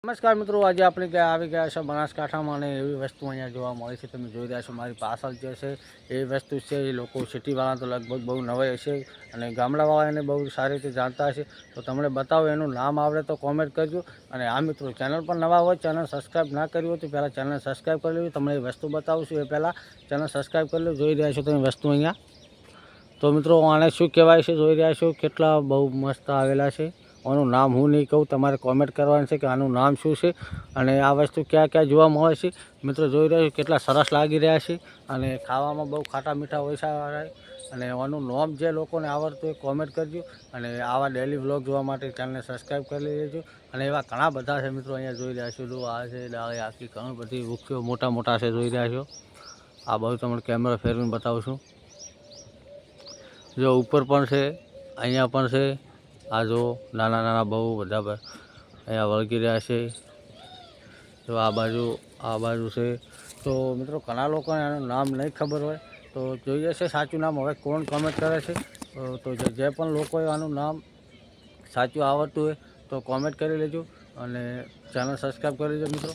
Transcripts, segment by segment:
નમસ્કાર મિત્રો, આજે આપણે ત્યાં આવી ગયા છે બનાસકાંઠામાં અને એવી વસ્તુ અહીંયા જોવા મળે છે. તમે જોઈ રહ્યા છો મારી પાછળ જે છે એ વસ્તુ છે. એ લોકો સિટીવાળા તો લગભગ બહુ નવાઈ હશે અને ગામડાવાળાને બહુ સારી રીતે જાણતા હશે. તો તમને બતાવો, એનું નામ આવડે તો કોમેન્ટ કરજો. અને આ મિત્રો ચેનલ પર નવા હોય, ચેનલ સબસ્ક્રાઈબ ના કરી હોય તો પહેલાં ચેનલ સબસ્ક્રાઈબ કરી લેજો. તમને એ વસ્તુ બતાવું છું એ પહેલાં ચેનલ સબસ્ક્રાઈબ કરી લો. જોઈ રહ્યા છો તમે વસ્તુ અહીંયા. તો મિત્રો આને શું કહેવાય છે જોઈ રહ્યા છો, કેટલા બહુ મસ્ત આવેલા છે. આનું નામ હું નહીં કહું, તમારે કોમેન્ટ કરવાનું છે કે આનું નામ શું છે અને આ વસ્તુ ક્યાં ક્યાં જોવા મળે છે. મિત્રો જોઈ રહ્યા છો કેટલા સરસ લાગી રહ્યા છે અને ખાવામાં બહુ ખાટા મીઠા હોય છે. અને આનું નામ જે લોકોને આવડતું એ કોમેન્ટ કરજો. અને આવા ડેલી વ્લોગ જોવા માટે ચેનલને સબસ્ક્રાઈબ કરી લેજો. અને એવા ઘણા બધા છે મિત્રો, અહીંયા જોઈ રહ્યા છો. આ છે ડાળી આખી ઘણી બધી વૃક્ષો મોટા મોટા છે, જોઈ રહ્યા છો. આ બધું તમને કેમેરા ફેરવીને બતાવું છું. જો ઉપર પણ છે, અહીંયા પણ છે. આ જો નાના નાના બહુ બધા અહીંયા વળગી રહ્યા છે. તો આ બાજુ છે. તો મિત્રો ઘણા લોકોને આનું નામ નહીં ખબર હોય તો જોઈએ છે સાચું નામ. હવે કોણ કોમેન્ટ કરે છે તો જે પણ લોકોએ આનું નામ સાચું આવડતું હોય તો કોમેન્ટ કરી લેજો અને ચેનલ સબસ્ક્રાઈબ કરી લેજો મિત્રો.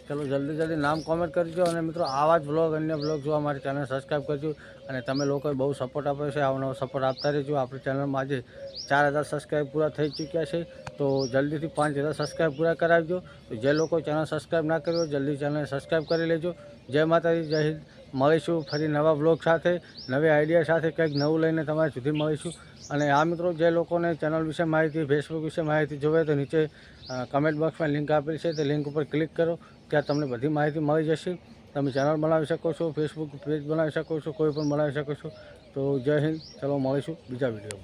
ચલો જલ્દી નામ કોમેન્ટ કરજો. અને મિત્રો આવા જ વ્લોગ, અન્ય વ્લોગ જોવા માટે ચેનલ સબસ્ક્રાઈબ કરજો. અને તમે લોકોએ બહુ સપોર્ટ આપ્યો છે, આવો નવો સપોર્ટ આપતા રહેજો. આપણી ચેનલમાં આજે 4000 સબસ્ક્રાઈબ પૂરા થઈ ચૂક્યા છે. તો જલ્દીથી 5000 સબસ્ક્રાઈબ પૂરા કરાવજો. તો જે લોકો ચેનલ સબસ્ક્રાઈબ ના કર્યો જલ્દી ચેનલ સબસ્ક્રાઈબ કરી લેજો. જય માતાજી, જય હિન્દ. મળીશું ફરી નવા વ્લોગ સાથે, નવી આઈડિયા સાથે, કંઈક નવું લઈને તમારા સુધી મળીશું. અને આ મિત્રો જે લોકોને ચેનલ વિશે માહિતી, ફેસબુક વિશે માહિતી જોવે તો નીચે કમેન્ટ બોક્સમાં લિંક આપેલી છે, તે લિંક ઉપર ક્લિક કરો. ત્યાં તમને બધી માહિતી મળી જશે. તમે ચેનલ બનાવી શકો છો, ફેસબુક પેજ બનાવી શકો છો, કોઈ પણ બનાવી શકો છો. તો જય હિન્દ. ચલો મળીશું બીજા વિડીયોમાં.